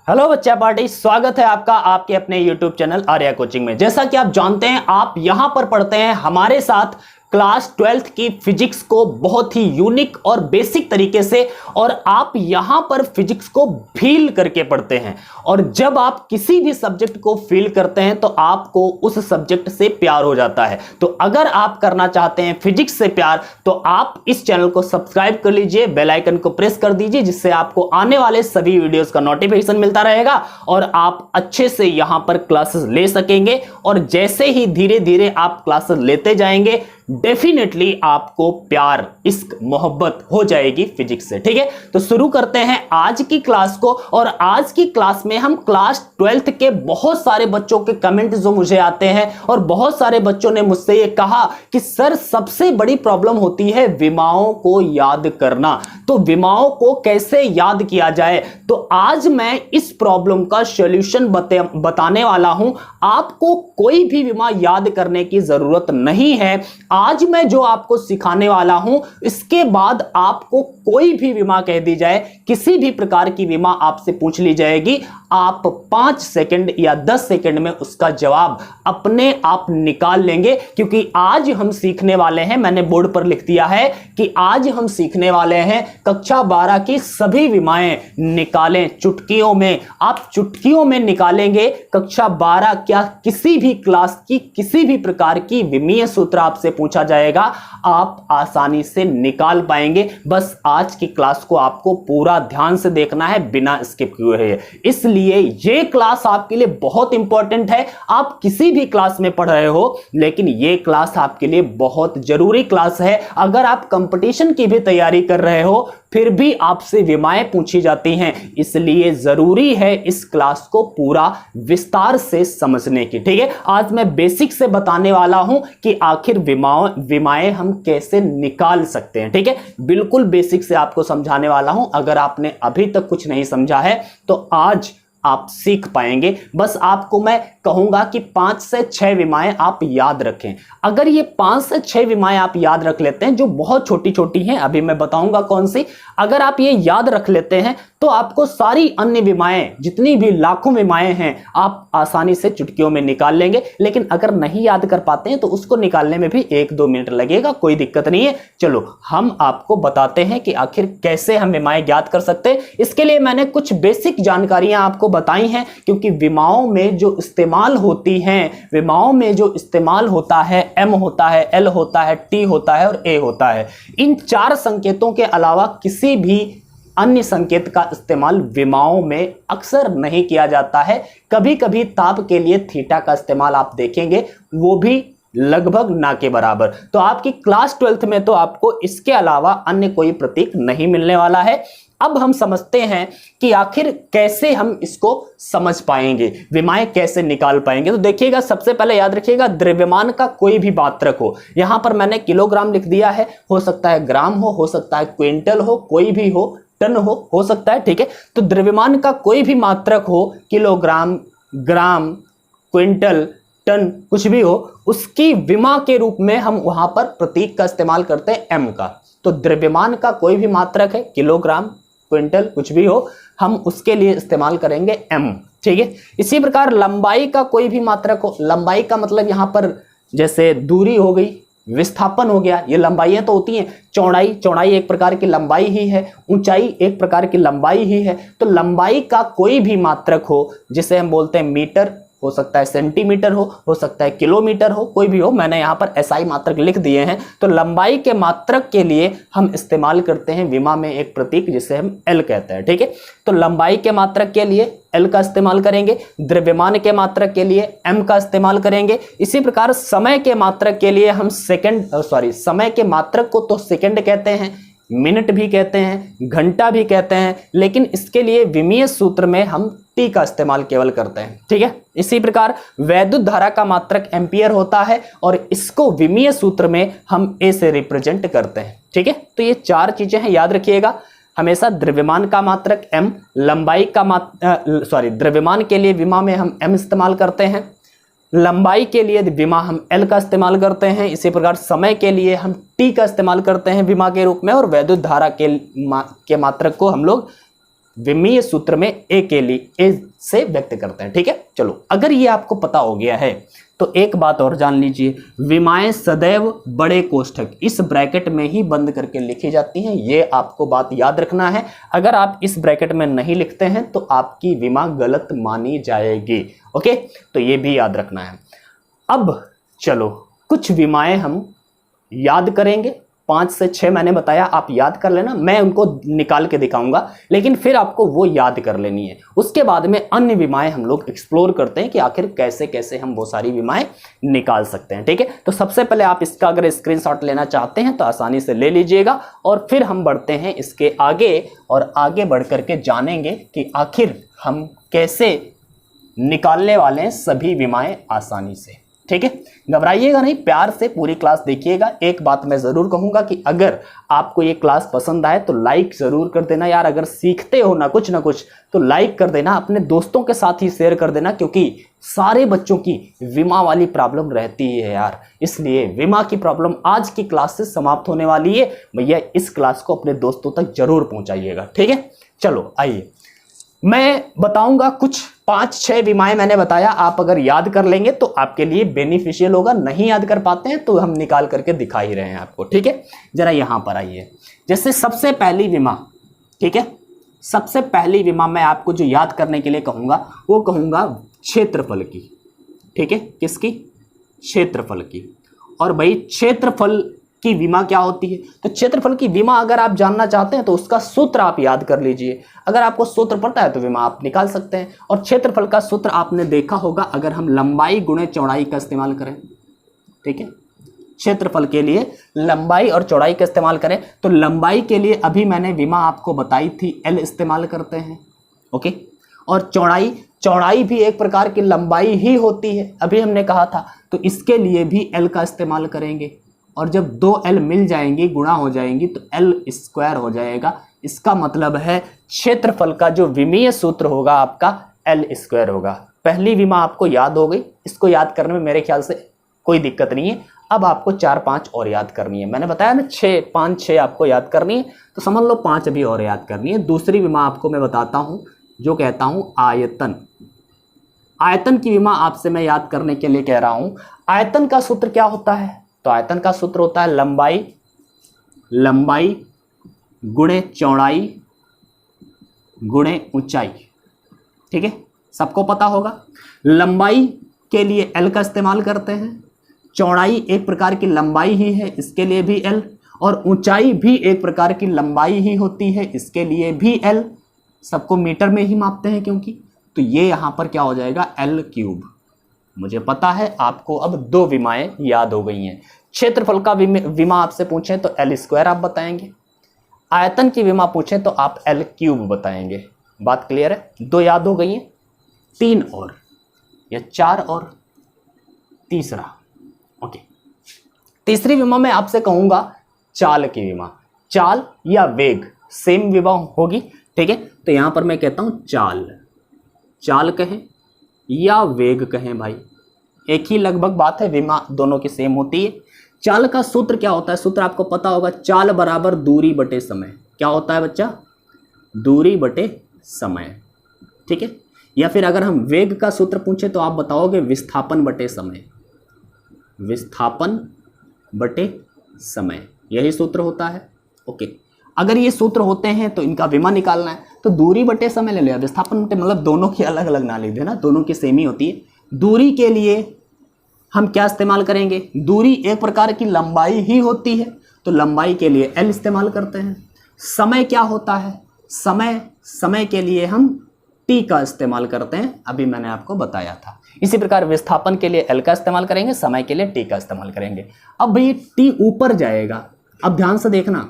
Hello बच्चा party, स्वागत है आपका आपके अपने YouTube चैनल आर्या कोचिंग में। जैसा कि आप जानते हैं, आप यहां पर पढ़ते हैं हमारे साथ क्लास 12th की फिजिक्स को बहुत ही यूनिक और बेसिक तरीके से, और आप यहां पर फिजिक्स को फील करके पढ़ते हैं। और जब आप किसी भी सब्जेक्ट को फील करते हैं तो आपको उस सब्जेक्ट से प्यार हो जाता है। तो अगर आप करना चाहते हैं फिजिक्स से प्यार, तो आप इस चैनल को सब्सक्राइब कर लीजिए, बेल आइकन को प्रेस कर दीजिए, जिससे आपको आने वाले सभी वीडियोस का नोटिफिकेशन मिलता रहेगा और आप अच्छे से यहां पर क्लासेस ले सकेंगे। और जैसे ही धीरे धीरे आप क्लासेस लेते जाएंगे, डेफिनेटली आपको प्यार, इश्क, मोहब्बत हो जाएगी फिजिक्स से। ठीक है, तो शुरू करते हैं आज की क्लास को। और आज की क्लास में हम क्लास 12th के बहुत सारे बच्चों के कमेंट जो मुझे आते हैं, और बहुत सारे बच्चों ने मुझसे ये कहा कि सर, सबसे बड़ी प्रॉब्लम होती है विमाओं को याद करना, तो विमाओं को कैसे याद किया जाए। तो आज मैं इस प्रॉब्लम का सॉल्यूशन बताने वाला हूं। आपको कोई भी विमा याद करने की जरूरत नहीं है। आज मैं जो आपको सिखाने वाला हूं, इसके बाद आपको कोई भी विमा कह दी जाए, किसी भी प्रकार की विमा आपसे पूछ ली जाएगी, आप 5 सेकंड या 10 सेकंड में उसका जवाब अपने आप निकाल लेंगे। क्योंकि आज हम सीखने वाले हैं, मैंने बोर्ड पर लिख दिया है कि आज हम सीखने वाले हैं कक्षा 12 की सभी विमाएं निकालें चुटकियों में। आप चुटकियों में निकालेंगे। कक्षा 12 क्या किसी भी क्लास की किसी भी प्रकार की विमीय सूत्र आपसे पूछा जाएगा, आप आसानी से निकाल पाएंगे। बस आज की क्लास को आपको पूरा ध्यान से देखना है, बिना स्किप किए। इसलिए ये क्लास आपके लिए बहुत इंपॉर्टेंट है। आप किसी भी क्लास में पढ़ रहे हो, लेकिन ये क्लास आपके लिए बहुत जरूरी क्लास है। अगर आप कंपटीशन की भी तैयारी कर रहे हो, फिर भी आपसे विमाएं पूछी जाती हैं, इसलिए जरूरी है इस क्लास को पूरा विस्तार से समझने की। ठीक है, आज मैं बेसिक से बताने वाला हूं कि आखिर विमाएं हम कैसे निकाल सकते हैं। ठीक है, बिल्कुल बेसिक से आपको समझाने वाला हूं। अगर आपने अभी तक कुछ नहीं समझा है तो आज आप सीख पाएंगे। बस आपको मैं कहूंगा कि 5 से 6 विमाएं आप याद रखें। अगर ये 5 से 6 विमाएं आप याद रख लेते हैं, जो बहुत छोटी छोटी हैं, अभी मैं बताऊंगा कौन सी, अगर आप ये याद रख लेते हैं तो आपको सारी अन्य विमाएं, जितनी भी लाखों विमाएं हैं, आप आसानी से चुटकियों में निकाल लेंगे। लेकिन अगर नहीं याद कर पाते हैं तो उसको निकालने में भी 1-2 मिनट लगेगा, कोई दिक्कत नहीं है। चलो, हम आपको बताते हैं कि आखिर कैसे हम विमाएं याद कर सकते हैं। इसके लिए मैंने कुछ बेसिक जानकारियां आपको बताई हैं, क्योंकि विमाओं में जो इस्तेमाल होती हैं, विमाओं में जो इस्तेमाल होता है, M होता है, L होता है, T होता है और A होता है। इन 4 संकेतों के अलावा किसी भी अन्य संकेत का इस्तेमाल विमाओं में अक्सर नहीं किया जाता है। कभी कभी ताप के लिए थीटा का इस्तेमाल आप देखेंगे, वो भी लगभग ना के बराबर। तो आपकी क्लास 12th में तो आपको इसके अलावा अन्य कोई प्रतीक नहीं मिलने वाला है। अब हम समझते हैं कि आखिर कैसे हम इसको समझ पाएंगे, विमाएं कैसे निकाल पाएंगे। तो देखिएगा, सबसे पहले याद रखिएगा, द्रव्यमान का कोई भी मात्रक हो, यहां पर मैंने किलोग्राम लिख दिया है, हो सकता है ग्राम हो सकता है क्विंटल हो, कोई भी हो, टन हो सकता है। ठीक है, तो द्रव्यमान का कोई भी मात्रक हो, किलोग्राम, ग्राम, क्विंटल, टन, कुछ भी हो, उसकी विमा के रूप में हम वहां पर प्रतीक का इस्तेमाल करते हैं M का। तो द्रव्यमान का कोई भी मात्रक है, किलोग्राम, क्विंटल, कुछ भी हो, हम उसके लिए इस्तेमाल करेंगे M। ठीक है, इसी प्रकार लंबाई का कोई भी मात्रक हो, लंबाई का मतलब यहां पर जैसे दूरी हो गई, विस्थापन हो गया, ये लंबाइयां तो होती हैं। चौड़ाई एक प्रकार की लंबाई ही है, ऊंचाई एक प्रकार की लंबाई ही है। तो लंबाई का कोई भी मात्रक हो, जिसे हम बोलते हैं मीटर, हो सकता है सेंटीमीटर हो सकता है किलोमीटर हो, कोई भी हो, मैंने यहां पर SI मात्रक लिख दिए हैं। तो लंबाई के मात्रक के लिए हम इस्तेमाल करते हैं विमा में एक प्रतीक, जिसे हम L कहते हैं। ठीक है, तो लंबाई के मात्रक के लिए L का इस्तेमाल करेंगे, द्रव्यमान के मात्रक के लिए M का इस्तेमाल करेंगे। इसी प्रकार समय के मात्रक के लिए हम समय के मात्रक को तो सेकंड कहते हैं, मिनट भी कहते हैं, घंटा भी कहते हैं, लेकिन इसके लिए विमीय सूत्र में हम T का इस्तेमाल केवल करते हैं। ठीक है, इसी प्रकार वैद्युत धारा का मात्रक एम्पियर होता है, और इसको विमीय सूत्र में हम A से रिप्रेजेंट करते हैं। ठीक है, तो ये 4 चीजें हैं, याद रखिएगा। हमेशा द्रव्यमान का मात्रक M, द्रव्यमान के लिए विमा में हम M इस्तेमाल करते हैं, लंबाई के लिए विमा हम L का इस्तेमाल करते हैं, इसी प्रकार समय के लिए हम T का इस्तेमाल करते हैं विमा के रूप में, और वैद्युत धारा के मात्रक को हम लोग विमीय सूत्र में ए के लिए ए से व्यक्त करते हैं। ठीक है, चलो अगर ये आपको पता हो गया है तो एक बात और जान लीजिए, विमाएं सदैव बड़े कोष्ठक इस ब्रैकेट में ही बंद करके लिखी जाती हैं। ये आपको बात याद रखना है। अगर आप इस ब्रैकेट में नहीं लिखते हैं तो आपकी विमा गलत मानी जाएगी। ओके, तो ये भी याद रखना है। अब चलो कुछ विमाएं हम याद करेंगे, 5 से 6 मैंने बताया, आप याद कर लेना, मैं उनको निकाल के दिखाऊंगा, लेकिन फिर आपको वो याद कर लेनी है। उसके बाद में अन्य विमाएं हम लोग एक्सप्लोर करते हैं कि आखिर कैसे कैसे हम वो सारी विमाएं निकाल सकते हैं। ठीक है, तो सबसे पहले आप इसका अगर स्क्रीनशॉट लेना चाहते हैं तो आसानी से ले लीजिएगा, और फिर हम बढ़ते हैं इसके आगे, और आगे बढ़ करके जानेंगे कि आखिर हम कैसे निकालने वाले हैं सभी विमाएं आसानी से। ठीक है, घबराइएगा नहीं, प्यार से पूरी क्लास देखिएगा। एक बात मैं जरूर कहूंगा कि अगर आपको ये क्लास पसंद आए तो लाइक जरूर कर देना यार। अगर सीखते हो ना कुछ तो लाइक कर देना, अपने दोस्तों के साथ ही शेयर कर देना, क्योंकि सारे बच्चों की विमा वाली प्रॉब्लम रहती है यार। इसलिए विमा की प्रॉब्लम आज की क्लास से समाप्त होने वाली है। भैया इस क्लास को अपने दोस्तों तक जरूर पहुंचाइएगा। ठीक है, चलो आइए मैं बताऊंगा कुछ 5-6 विमाएं मैंने बताया, आप अगर याद कर लेंगे तो आपके लिए बेनिफिशियल होगा। नहीं याद कर पाते हैं तो हम निकाल करके दिखा ही रहे हैं आपको। ठीक है, जरा यहां पर आइए। जैसे सबसे पहली विमा, ठीक है, सबसे पहली विमा मैं आपको जो याद करने के लिए कहूंगा वो कहूंगा क्षेत्रफल की। ठीक है, किसकी? क्षेत्रफल की। और भाई क्षेत्रफल की विमा क्या होती है? तो क्षेत्रफल की विमा अगर आप जानना चाहते हैं तो उसका सूत्र आप याद कर लीजिए। अगर आपको सूत्र पता है तो विमा आप निकाल सकते हैं। और क्षेत्रफल का सूत्र आपने देखा होगा, अगर हम लंबाई गुणे चौड़ाई का इस्तेमाल करें, ठीक है, क्षेत्रफल के लिए लंबाई और चौड़ाई का इस्तेमाल करें तो लंबाई के लिए अभी मैंने विमा आपको बताई थी, एल इस्तेमाल करते हैं। ओके, और चौड़ाई भी एक प्रकार की लंबाई ही होती है, अभी हमने कहा था, तो इसके लिए भी एल का इस्तेमाल करेंगे। और जब 2L मिल जाएंगी, गुणा हो जाएंगी, तो L² हो जाएगा। इसका मतलब है क्षेत्रफल का जो विमीय सूत्र होगा आपका L² होगा। पहली विमा आपको याद हो गई, इसको याद करने में मेरे ख्याल से कोई दिक्कत नहीं है। अब आपको 4-5 और याद करनी है। मैंने बताया ना 5-6 आपको याद करनी है, तो समझ लो 5 अभी और याद करनी है। दूसरी विमा आपको मैं बताता हूं, जो कहता हूं आयतन। आयतन की विमा आपसे मैं याद करने के लिए कह रहा हूं। आयतन का सूत्र क्या होता है? तो आयतन का सूत्र होता है लंबाई गुणे चौड़ाई गुणे ऊंचाई। ठीक है, सबको पता होगा। लंबाई के लिए L का इस्तेमाल करते हैं, चौड़ाई एक प्रकार की लंबाई ही है, इसके लिए भी L, और ऊंचाई भी एक प्रकार की लंबाई ही होती है, इसके लिए भी L। सबको मीटर में ही मापते हैं क्योंकि, तो ये यहां पर क्या हो जाएगा? L3। मुझे पता है आपको अब 2 विमाएं याद हो गई हैं। क्षेत्रफल का विमा आपसे पूछें तो L² आप बताएंगे, आयतन की विमा पूछें तो आप L³ बताएंगे। बात क्लियर है? 2 याद हो गई हैं, 3 और या 4 और तीसरा। ओके, तीसरी विमा मैं आपसे कहूंगा चाल की विमा। चाल या वेग सेम विमा होगी। ठीक है, तो यहां पर मैं कहता हूं चाल कहें या वेग कहें, भाई एक ही लगभग बात है, विमा दोनों की सेम होती है। चाल का सूत्र क्या होता है? सूत्र आपको पता होगा, चाल बराबर दूरी बटे समय। क्या होता है बच्चा? दूरी बटे समय। ठीक है, या फिर अगर हम वेग का सूत्र पूछे तो आप बताओगे विस्थापन बटे समय। विस्थापन बटे समय, यही सूत्र होता है। ओके, अगर ये सूत्र होते हैं तो इनका विमा निकालना है तो दूरी बटे समय ले लिया, विस्थापन बटे, मतलब दोनों की अलग अलग ना लिख देना, दोनों की सेम ही होती है। दूरी के लिए हम क्या इस्तेमाल करेंगे? दूरी एक प्रकार की लंबाई ही होती है, तो लंबाई के लिए L इस्तेमाल करते हैं। समय क्या होता है? समय के लिए हम T का इस्तेमाल करते हैं, अभी मैंने आपको बताया था। इसी प्रकार विस्थापन के लिए L का इस्तेमाल करेंगे, समय के लिए T का इस्तेमाल करेंगे। अब भाई T ऊपर जाएगा, अब ध्यान से देखना,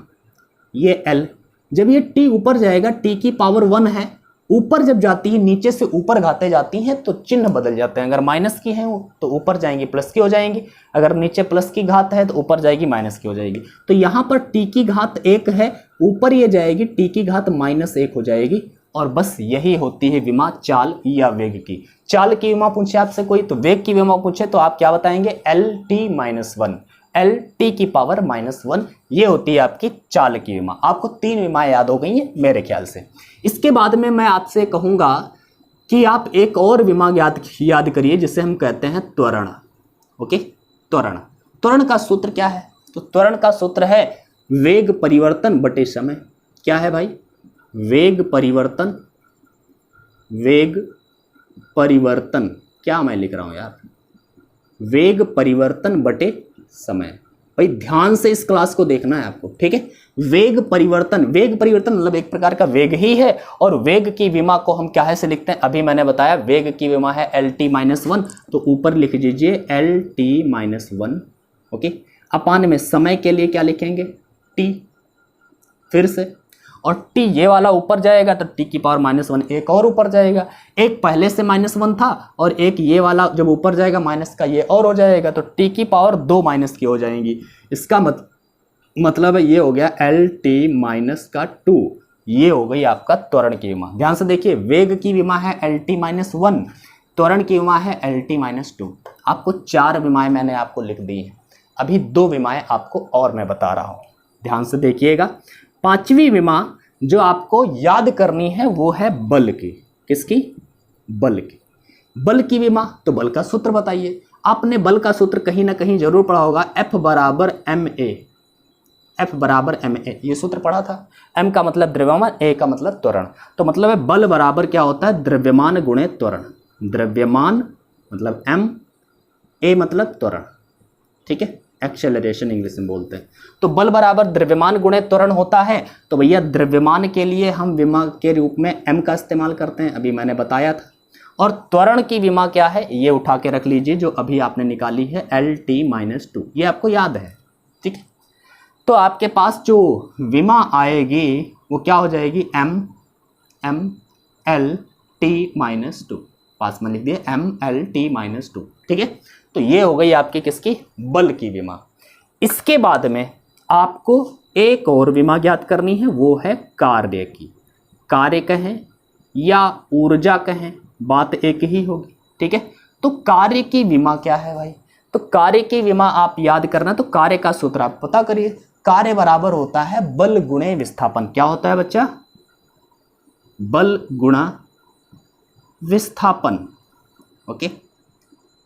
ये L, जब ये T ऊपर जाएगा, T की पावर 1 है, ऊपर जब जाती है, नीचे से ऊपर घाते जाती हैं तो चिन्ह बदल जाते हैं। अगर माइनस की है तो ऊपर जाएंगी प्लस की हो जाएंगी, अगर नीचे प्लस की घात है तो ऊपर जाएगी माइनस की हो जाएगी। तो यहाँ पर T की घात 1 है, ऊपर ये जाएगी T की घात -1 हो जाएगी। और बस यही होती है विमा चाल या वेग की। चाल की विमा पूछे आपसे कोई तो वेग की विमा पूछे तो आप क्या बताएंगे? LT-1। L t की पावर -1। ये होती है आपकी चालकीय विमा। आपको 3 विमाएं याद हो गई हैं मेरे ख्याल से। इसके बाद में मैं आपसे कहूँगा कि आप एक और विमा याद करिए जिसे हम कहते हैं त्वरण। ओके, त्वरण। त्वरण का सूत्र क्या है? तो त्वरण का सूत्र है वेग परिवर्तन बटे समय। क्या है भाई? वेग परिवर्तन, वेग परिवर्तन, क्या मैं लिख रहा हूं यार, वेग परिवर्तन बटे समय। भाई ध्यान से इस क्लास को देखना है आपको, ठीक है। वेग परिवर्तन, वेग परिवर्तन मतलब एक प्रकार का वेग ही है, और वेग की विमा को हम क्या है से लिखते हैं? अभी मैंने बताया वेग की विमा है LT-1, तो ऊपर लिख दीजिए LT-1। ओके, अपान में समय के लिए क्या लिखेंगे? T। फिर से, और t ये वाला ऊपर जाएगा तो t की पावर -1 एक और ऊपर जाएगा। एक पहले से -1 था और एक ये वाला जब ऊपर जाएगा माइनस का ये और हो जाएगा, तो t की पावर 2 माइनस की हो जाएंगी। इसका मतलब है ये हो गया LT-2। ये हो गई आपका त्वरण की विमा। ध्यान से देखिए, वेग की विमा है LT-1, त्वरण की विमा है LT-2। आपको 4 विमाएं मैंने आपको लिख दी हैं। अभी 2 विमाएं आपको और मैं बता रहा हूँ, ध्यान से देखिएगा। 5वीं विमा जो आपको याद करनी है वो है बल की। किसकी? बल की। बल की विमा, तो बल का सूत्र बताइए। आपने बल का सूत्र कहीं ना कहीं जरूर पढ़ा होगा, F बराबर ma। F बराबर ma, ये सूत्र पढ़ा था। m का मतलब द्रव्यमान, a का मतलब त्वरण। तो मतलब है बल बराबर क्या होता है? द्रव्यमान गुणे त्वरण। द्रव्यमान मतलब m, a मतलब त्वरण, ठीक है। एक्सेलरेशन इंग्लिश में बोलते हैं। तो बल बराबर द्रव्यमान गुणे त्वरण होता है। तो भैया द्रव्यमान के लिए हम विमा के रूप में m का इस्तेमाल करते हैं, अभी मैंने बताया था। और त्वरण की विमा क्या है? ये उठा के रख लीजिए जो अभी आपने निकाली है LT-2, ये आपको याद है, ठीक है। तो आपके पास जो विमा आएगी वो क्या हो जाएगी? MLT-2, पास में लिख दिए MLT-2, ठीक है। तो ये हो गई आपकी किसकी? बल की विमा। इसके बाद में आपको एक और विमा ज्ञात करनी है, वो है कार्य की। कार्य कहें या ऊर्जा कहें, बात एक ही होगी, ठीक है। तो कार्य की विमा क्या है भाई? तो कार्य की विमा आप याद करना, तो कार्य का सूत्र आप पता करिए। कार्य बराबर होता है बल गुणे विस्थापन। क्या होता है बच्चा? बल गुणा विस्थापन। ओके,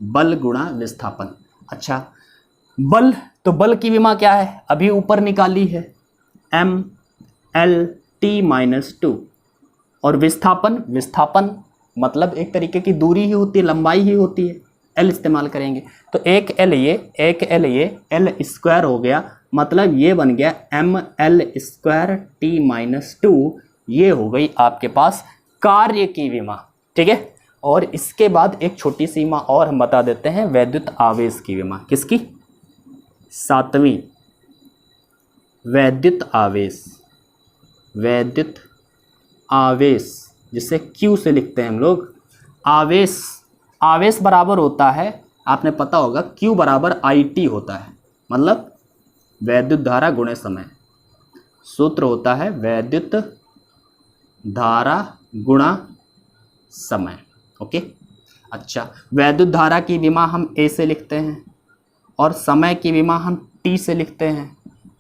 बल गुणा विस्थापन। अच्छा, बल, तो बल की विमा क्या है? अभी ऊपर निकाली है MLT-2। और विस्थापन, विस्थापन मतलब एक तरीके की दूरी ही होती है, लंबाई ही होती है, L इस्तेमाल करेंगे। तो एक L ये, एक L ये, L स्क्वायर हो गया, मतलब ये बन गया ML2T-2। ये हो गई आपके पास कार्य की विमा, ठीक है। और इसके बाद एक छोटी सी विमा और हम बता देते हैं, वैद्युत आवेश की विमा। किसकी? 7वीं, वैद्युत आवेश। वैद्युत आवेश जिसे Q से लिखते हैं हम लोग। आवेश, आवेश बराबर होता है, आपने पता होगा Q बराबर IT होता है, मतलब वैद्युत धारा गुणे समय। सूत्र होता है वैद्युत धारा गुणा समय। ओके, अच्छा, वैद्युत धारा की विमा हम A से लिखते हैं और समय की विमा हम T से लिखते हैं।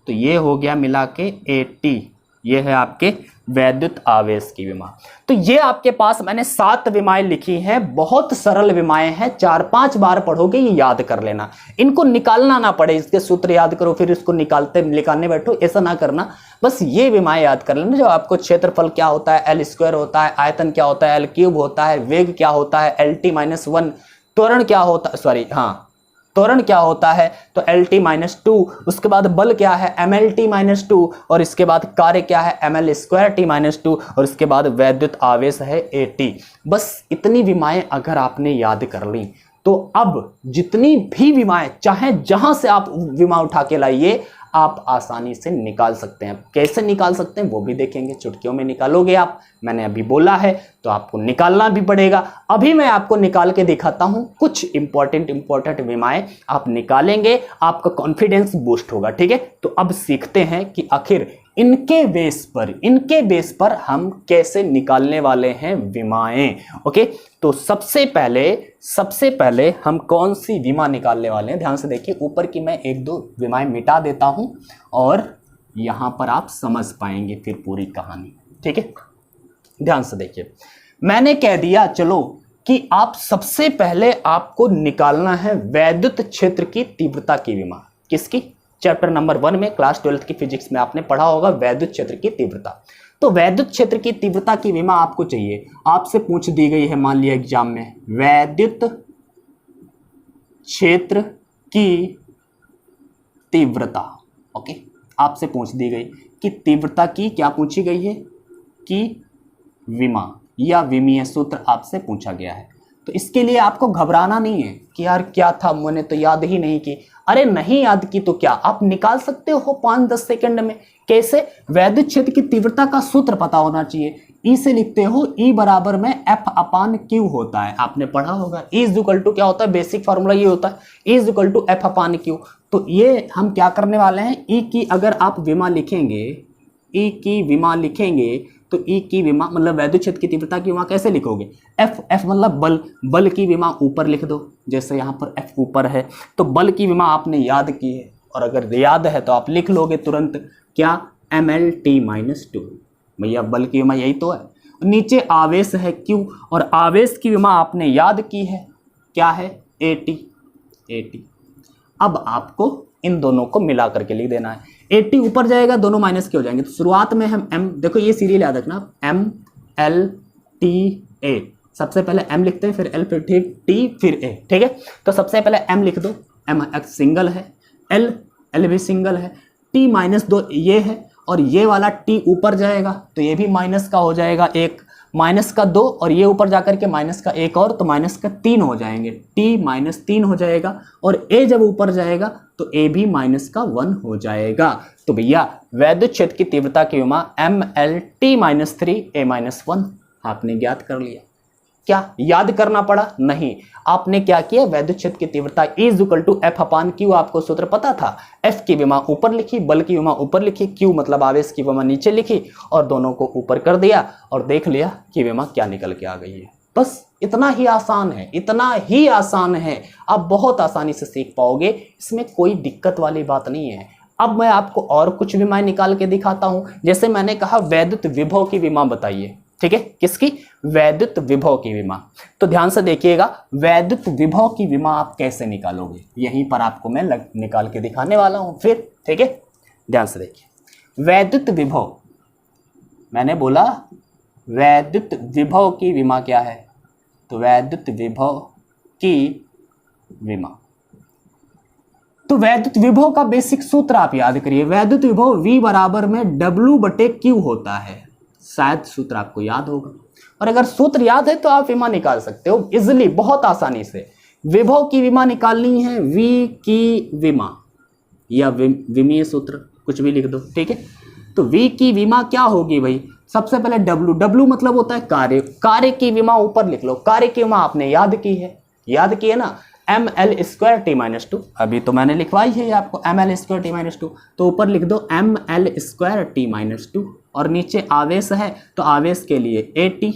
तो ये हो गया मिला के AT। ये है आपके वैद्युत आवेश की विमा। तो ये आपके पास मैंने 7 विमाएं लिखी हैं, बहुत सरल विमाएं हैं, 4-5 बार पढ़ोगे ये याद कर लेना, इनको निकालना ना पड़े, इसके सूत्र याद करो फिर इसको निकालने बैठो, ऐसा ना करना। बस ये विमाएं याद कर लेना, जो आपको क्षेत्रफल क्या होता है, L² होता है, आयतन क्या होता है, L³ होता है, वेग क्या होता है, LT-1, त्वरण क्या होता है, सॉरी हाँ, त्वरण क्या होता है तो LT-2, उसके बाद बल क्या है MLT-2, और इसके बाद कार्य क्या है ML2T-2, और इसके बाद वैद्युत आवेश है AT। बस इतनी विमाएं अगर आपने याद कर ली तो अब जितनी भी विमाएं चाहे जहां से आप विमा उठा के लाइए, आप आसानी से निकाल सकते हैं। कैसे निकाल सकते हैं वो भी देखेंगे, चुटकियों में निकालोगे आप, मैंने अभी बोला है, तो आपको निकालना भी पड़ेगा। अभी मैं आपको निकाल के दिखाता हूं कुछ इंपॉर्टेंट विमाएं, आप निकालेंगे, आपका कॉन्फिडेंस बूस्ट होगा, ठीक है। तो अब सीखते हैं कि आखिर इनके बेस पर हम कैसे निकालने वाले हैं विमाएं। ओके, तो सबसे पहले हम कौन सी विमा निकालने वाले हैं, ध्यान से देखिए। ऊपर की मैं एक दो विमाएं मिटा देता हूं और यहां पर आप समझ पाएंगे फिर पूरी कहानी। ठीक है, ध्यान से देखिए। मैंने कह दिया चलो कि आप सबसे पहले आपको निकालना है वैद्युत क्षेत्र की तीव्रता की विमा। किसकी? चैप्टर नंबर 1 में क्लास 12th की फिजिक्स में आपने पढ़ा होगा वैद्युत क्षेत्र की तीव्रता। तो वैद्युत क्षेत्र की तीव्रता की विमा आपको चाहिए, आपसे पूछ दी गई है, मान लिया एग्जाम में, वैद्युत क्षेत्र की तीव्रता। ओके, आपसे पूछ दी गई कि तीव्रता की क्या पूछी गई है, कि विमा या विमीय सूत्र आपसे पूछा गया है। तो इसके लिए आपको घबराना नहीं है कि यार क्या था, मैंने तो याद ही नहीं की। अरे नहीं याद की तो क्या, आप निकाल सकते हो 5-10 सेकंड में। कैसे? वैद्युत क्षेत्र की तीव्रता का सूत्र पता होना चाहिए। ई से लिखते हो, ई बराबर में एफ अपान क्यू होता है, आपने पढ़ा होगा। ई इज इक्वल टू क्या होता है, बेसिक फॉर्मूला ये होता है, E is equal to F upon Q. तो ये हम क्या करने वाले हैं, ई की अगर आप विमा लिखेंगे, ई की विमा लिखेंगे तो ई की विमा मतलब वैद्युत क्षेत्र की तीव्रता की विमा कैसे लिखोगे, एफ मतलब बल की विमा ऊपर लिख दो, जैसे यहाँ पर एफ ऊपर है तो बल की विमा आपने याद की है, और अगर याद है तो आप लिख लोगे तुरंत, क्या, mL/T-2। भैया बल की विमा यही तो है। नीचे आवेश है Q और आवेश की विमा आपने याद की है, क्या है, AT। अब आपको इन दोनों को मिला करके लिख देना है। 80 ऊपर जाएगा, दोनों माइनस के हो जाएंगे। तो शुरुआत में हम m, देखो ये सीरियल याद रखना, ML/T/A, सबसे पहले m लिखते हैं, फिर L, फिर T, फिर A। ठीक है, तो सबसे पहले m लिख दो, m सिंगल है, L भी सिंगल है, T-2 ये है, और ये वाला T ऊपर जाएगा तो ये भी माइनस का हो जाएगा, एक माइनस का 2, और ये ऊपर जाकर के माइनस का 1 और, तो माइनस का 3 हो जाएंगे, T-3 हो जाएगा, और A जब ऊपर जाएगा तो A भी माइनस का 1 हो जाएगा। तो भैया वैद्युत क्षेत्र की तीव्रता की विमा mL/T-3A-1 आपने ज्ञात कर लिया। क्या याद करना पड़ा? नहीं, आपने क्या किया, वैद्युत क्षेत्र की तीव्रता is equal to F upon Q, आपको सूत्र पता था। एफ की विमा ऊपर लिखी, बल की विमा ऊपर लिखी, क्यू मतलब आवेश की विमा नीचे लिखी, और दोनों को ऊपर कर दिया और देख लिया कि विमा क्या निकल के आ गई है। बस इतना ही आसान है, इतना ही आसान है, आप बहुत आसानी से सीख पाओगे, इसमें कोई दिक्कत वाली बात नहीं है। अब मैं आपको और कुछ विमाएं निकाल के दिखाता हूं। जैसे मैंने कहा वैद्युत विभव की विमा बताइए, ठीक है, किसकी, वैद्युत विभव की विमा। तो ध्यान से देखिएगा, वैद्युत विभव की विमा आप कैसे निकालोगे, यहीं पर आपको मैं निकाल के दिखाने वाला हूं फिर। ठीक है, ध्यान से देखिए, वैद्युत विभव, मैंने बोला वैद्युत विभव की विमा क्या है, तो वैद्युत विभव की विमा, तो वैद्युत विभव का बेसिक सूत्र आप याद करिए, वैद्युत विभव V बराबर में W/Q होता है। शायद सूत्र आपको याद होगा, और अगर सूत्र याद है तो आप विमा निकाल सकते हो इजिली, बहुत आसानी से। विभव की विमा निकालनी है, V की विमा या विमीय सूत्र कुछ भी लिख दो। ठीक है, तो V की विमा क्या होगी भाई, सबसे पहले W मतलब होता है कार्य की विमा ऊपर लिख लो, कार्य की विमा आपने याद की है ना, mL/T-2, अभी तो मैंने लिखवाई है आपको mL/T-2, तो ऊपर लिख दो mL/T-2, और नीचे आवेश है तो आवेश के लिए AT,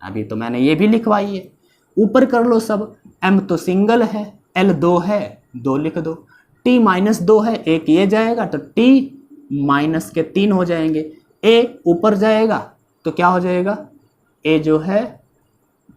अभी तो मैंने ये भी लिखवाई है। ऊपर कर लो सब, M तो सिंगल है, L 2 है, 2 लिख दो, T-2 है, एक ये जाएगा तो T-3 हो जाएंगे, A ऊपर जाएगा तो क्या हो जाएगा, A जो है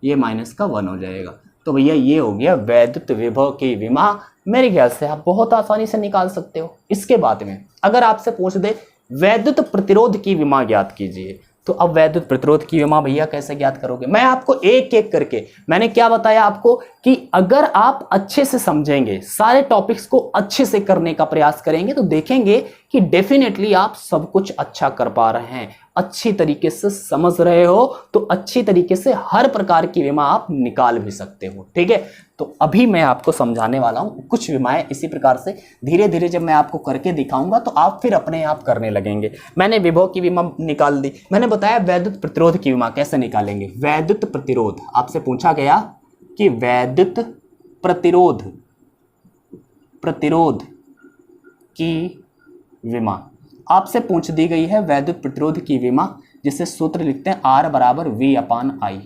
ये -1 हो जाएगा। तो भैया ये हो गया वैद्युत विभव की विमा। मेरे ख्याल से आप बहुत आसानी से निकाल सकते हो। इसके बाद में अगर आपसे पूछ दे वैद्युत प्रतिरोध की विमा ज्ञात कीजिए, तो अब वैद्युत प्रतिरोध की विमा भैया कैसे ज्ञात करोगे, मैं आपको एक एक करके, मैंने क्या बताया आपको कि अगर आप अच्छे से समझेंगे, सारे टॉपिक्स को अच्छे से करने का प्रयास करेंगे, तो देखेंगे कि डेफिनेटली आप सब कुछ अच्छा कर पा रहे हैं, अच्छी तरीके से समझ रहे हो, तो अच्छी तरीके से हर प्रकार की विमा आप निकाल भी सकते हो। ठीक है, तो अभी मैं आपको समझाने वाला हूं कुछ विमाएं, इसी प्रकार से धीरे धीरे जब मैं आपको करके दिखाऊंगा तो आप फिर अपने आप करने लगेंगे। मैंने विभव की विमा निकाल दी, मैंने बताया वैद्युत प्रतिरोध की विमा कैसे निकालेंगे। वैद्युत प्रतिरोध आपसे पूछा गया कि वैद्युत प्रतिरोध की विमा, आपसे पूछ दी गई है वैद्युत प्रतिरोध की विमा, जिसे सूत्र लिखते हैं R बराबर V/I।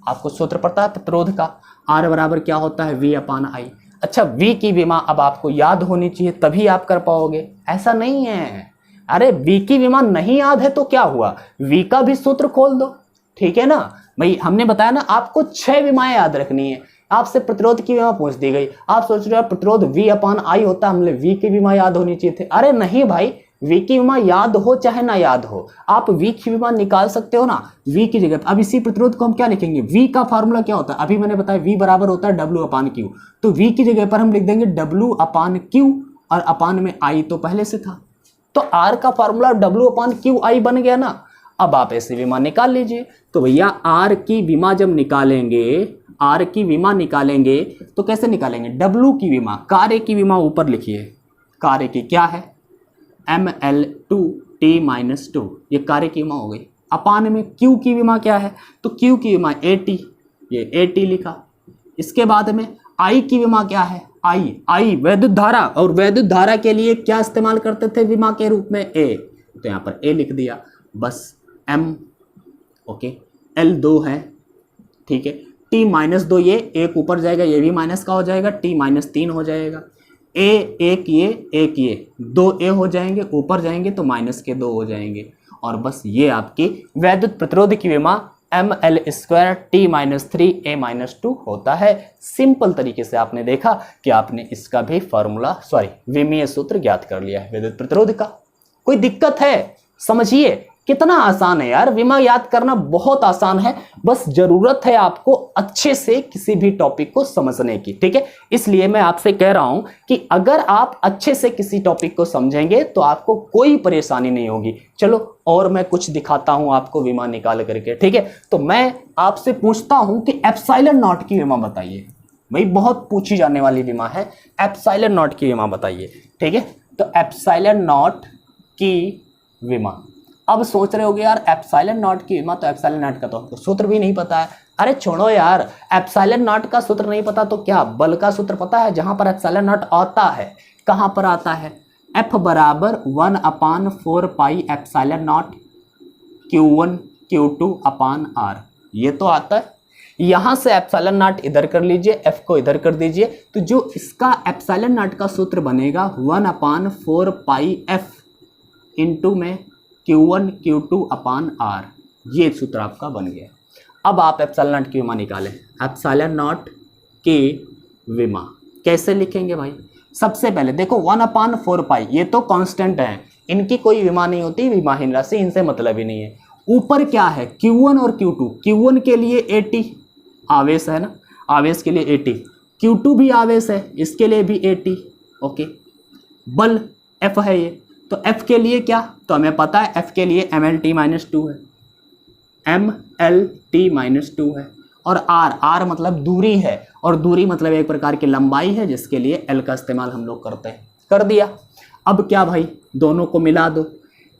आपको सूत्र पता है प्रतिरोध का, R बराबर क्या होता है V/I। अच्छा, V की विमा अब आपको याद होनी चाहिए तभी आप कर पाओगे, ऐसा नहीं है। अरे V की विमा नहीं याद है तो क्या हुआ, V का भी सूत्र खोल दो, ठीक है ना भाई। हमने बताया ना आपको 6 विमाएं याद रखनी है। आपसे प्रतिरोध की विमा पूछ दी गई, आप सोच रहे हो प्रतिरोध V/I होता है, हमने V की विमा याद होनी चाहिए थे। अरे नहीं भाई, V की विमा याद हो चाहे ना याद हो, आप V की विमा निकाल सकते हो ना V की जगह। अब इसी प्रतिरोध को हम क्या लिखेंगे, V का फॉर्मूला क्या होता है, अभी मैंने बताया V बराबर होता है W/Q। तो V की जगह पर हम लिख देंगे W/Q और अपान में I तो पहले से था, तो R का फॉर्मूला W/QI बन गया ना। अब आप ऐसी विमा निकाल लीजिए। तो भैया R की विमा जब निकालेंगे, R की विमा निकालेंगे तो कैसे निकालेंगे, W की विमा, कार्य की विमा ऊपर लिखिए, कार्य की क्या है mL2T-2, ये कार्य की विमा हो गई। अपान में Q की विमा क्या है, तो Q की विमा AT, ये AT लिखा। इसके बाद में I की विमा क्या है, I वैद्युत धारा, और वैद्युत धारा के लिए क्या इस्तेमाल करते थे विमा के रूप में, A, तो यहाँ पर A लिख दिया बस। M ओके, L2 है, ठीक है, T-2 ये एक ऊपर जाएगा, ये भी माइनस का हो जाएगा, T-3 हो जाएगा। A एक ये 2 A हो जाएंगे, ऊपर जाएंगे तो माइनस के 2 हो जाएंगे, और बस ये आपकी वैद्युत प्रतिरोध की विमा mL² T-3A-2 होता है। सिंपल तरीके से आपने देखा कि आपने इसका भी फॉर्मूला विमीय सूत्र ज्ञात कर लिया है वैद्युत प्रतिरोध का। कोई दिक्कत है, समझिए कितना आसान है यार, विमा याद करना बहुत आसान है, बस जरूरत है आपको अच्छे से किसी भी टॉपिक को समझने की, ठीक है। इसलिए मैं आपसे कह रहा हूं कि अगर आप अच्छे से किसी टॉपिक को समझेंगे तो आपको कोई परेशानी नहीं होगी। चलो और मैं कुछ दिखाता हूं आपको विमा निकाल करके, ठीक है। तो मैं आपसे पूछता हूं कि एप्सिलॉन नॉट की विमा बताइए, भाई बहुत पूछी जाने वाली विमा है, एप्सिलॉन नॉट की विमा बताइए, ठीक है। तो एप्सिलॉन नॉट की विमा, अब सोच रहे होगे यार एप्सिलॉन नॉट की विमा, तो एप्सिलॉन नॉट का तो सूत्र भी नहीं पता है। अरे छोड़ो यार, एप्सिलॉन नॉट का सूत्र नहीं पता तो क्या, बल का सूत्र पता है, जहां पर एप्सिलॉन नॉट आता है, कहां पर आता है, F बराबर 1/4 pi epsilon not Q1 Q2/R, ये तो आता है। यहां से एप्सिलॉन नॉट इधर कर लीजिए, F को इधर कर दीजिए, तो जो इसका एप्सिलॉन नॉट का सूत्र बनेगा 1/4 पाई F इंटू में Q1 Q2/R, ये सूत्र आपका बन गया। अब आप एप्सिलॉन नॉट की विमा निकालें। एप्सिलॉन नॉट की विमा कैसे लिखेंगे भाई, सबसे पहले देखो 1/4 पाई, ये तो कांस्टेंट है, इनकी कोई विमा नहीं होती, विमाहीन राशि, इनसे मतलब ही नहीं है। ऊपर क्या है Q1 और Q2, Q1 के लिए AT आवेश है ना, आवेश के लिए AT, Q2 भी आवेश है, इसके लिए भी AT, ओके। बल F है ये, तो F के लिए क्या, तो हमें पता है F के लिए mL/T-2 है, mL/T-2 है, और R मतलब दूरी है, और दूरी मतलब एक प्रकार की लंबाई है, जिसके लिए L का इस्तेमाल हम लोग करते हैं। कर दिया। अब क्या भाई, दोनों को मिला दो।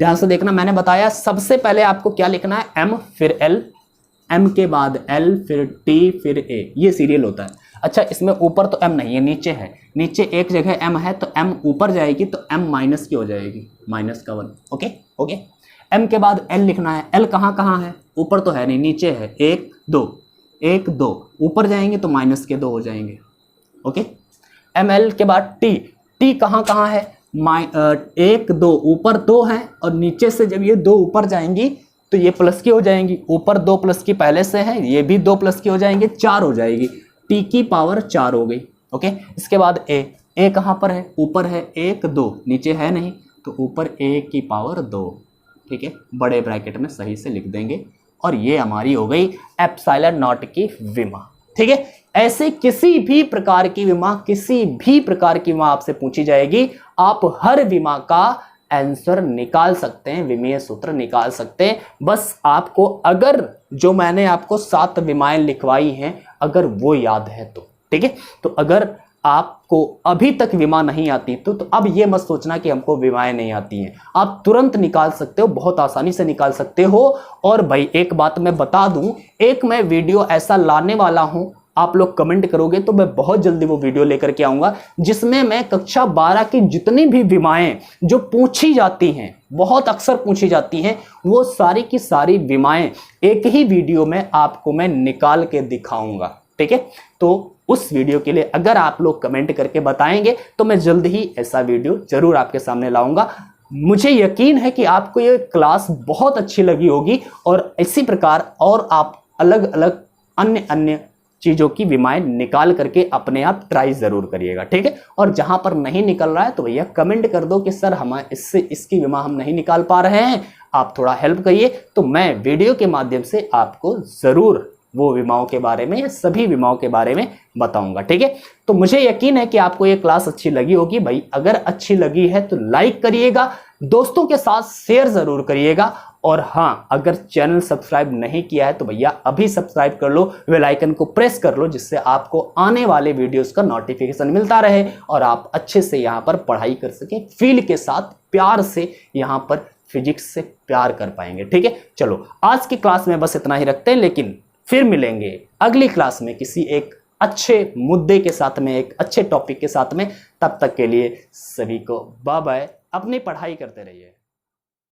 ध्यान से देखना, मैंने बताया सबसे पहले आपको क्या लिखना है, M फिर L, M के बाद L फिर T फिर A, ये सीरियल होता है। अच्छा, इसमें ऊपर तो M नहीं है, नीचे है, नीचे एक जगह M है, तो M ऊपर जाएगी तो M माइनस की हो जाएगी, -1, ओके ओके। M के बाद L लिखना है, L कहाँ कहाँ है, ऊपर तो है नहीं, नीचे है, 1 2, ऊपर जाएंगे तो -2 हो जाएंगे, ओके। ML के बाद T कहाँ कहाँ है, 1 2, ऊपर 2 है, और नीचे से जब ये 2 ऊपर जाएंगी तो ये प्लस की हो जाएंगी, ऊपर 2 प्लस की पहले से है, ये भी 2 प्लस की हो जाएंगे, 4 हो जाएगी, T की पावर 4 हो गई, ओके। इसके बाद A कहाँ पर है, ऊपर है 1 2, नीचे है नहीं, तो ऊपर A की पावर 2, ठीक है, बड़े ब्रैकेट में सही से लिख देंगे, और ये हमारी हो गई एप्सिलॉन नॉट की विमा, ठीक है। ऐसे किसी भी प्रकार की विमा आपसे पूछी जाएगी, आप हर विमा का आंसर निकाल सकते हैं, विमीय सूत्र निकाल सकते हैं। बस आपको अगर जो मैंने आपको 7 विमाएं लिखवाई हैं अगर वो याद है तो, ठीक है। तो अगर आपको अभी तक विमा नहीं आती तो अब ये मत सोचना कि हमको विमाएं नहीं आती हैं, आप तुरंत निकाल सकते हो, बहुत आसानी से निकाल सकते हो। और भाई एक बात मैं बता दूं, एक मैं वीडियो ऐसा लाने वाला हूं आप लोग कमेंट करोगे तो मैं बहुत जल्दी वो वीडियो लेकर के आऊंगा, जिसमें मैं कक्षा 12 की जितनी भी विमाएं जो पूछी जाती हैं, बहुत अक्सर पूछी जाती हैं, वो सारी की सारी विमाएं एक ही वीडियो में आपको मैं निकाल के दिखाऊंगा। ठीक है, तो उस वीडियो के लिए अगर आप लोग कमेंट करके बताएंगे तो मैं जल्द ही ऐसा वीडियो जरूर आपके सामने लाऊंगा। मुझे यकीन है कि आपको ये क्लास बहुत अच्छी लगी होगी और इसी प्रकार और आप अलग अलग अन्य चीजों की विमाएं निकाल करके अपने आप ट्राई जरूर करिएगा। ठीक है, और जहां पर नहीं निकल रहा है तो भैया कमेंट कर दो कि सर हम इसकी विमा हम नहीं निकाल पा रहे हैं, आप थोड़ा हेल्प करिए, तो मैं वीडियो के माध्यम से आपको जरूर वो विमाओं के बारे में या सभी विमाओं के बारे में बताऊंगा। ठीक है, तो मुझे यकीन है कि आपको ये क्लास अच्छी लगी होगी। भाई अगर अच्छी लगी है तो लाइक करिएगा, दोस्तों के साथ शेयर जरूर करिएगा, और हाँ, अगर चैनल सब्सक्राइब नहीं किया है तो भैया अभी सब्सक्राइब कर लो, बेल आइकन को प्रेस कर लो, जिससे आपको आने वाले वीडियोस का नोटिफिकेशन मिलता रहे और आप अच्छे से यहाँ पर पढ़ाई कर सकें, फील के साथ प्यार से यहाँ पर फिजिक्स से प्यार कर पाएंगे। ठीक है, चलो आज की क्लास में बस इतना ही रखते हैं, लेकिन फिर मिलेंगे अगली क्लास में किसी एक अच्छे मुद्दे के साथ में, एक अच्छे टॉपिक के साथ में। तब तक के लिए सभी को बाय बाय, अपनी पढ़ाई करते रहिए।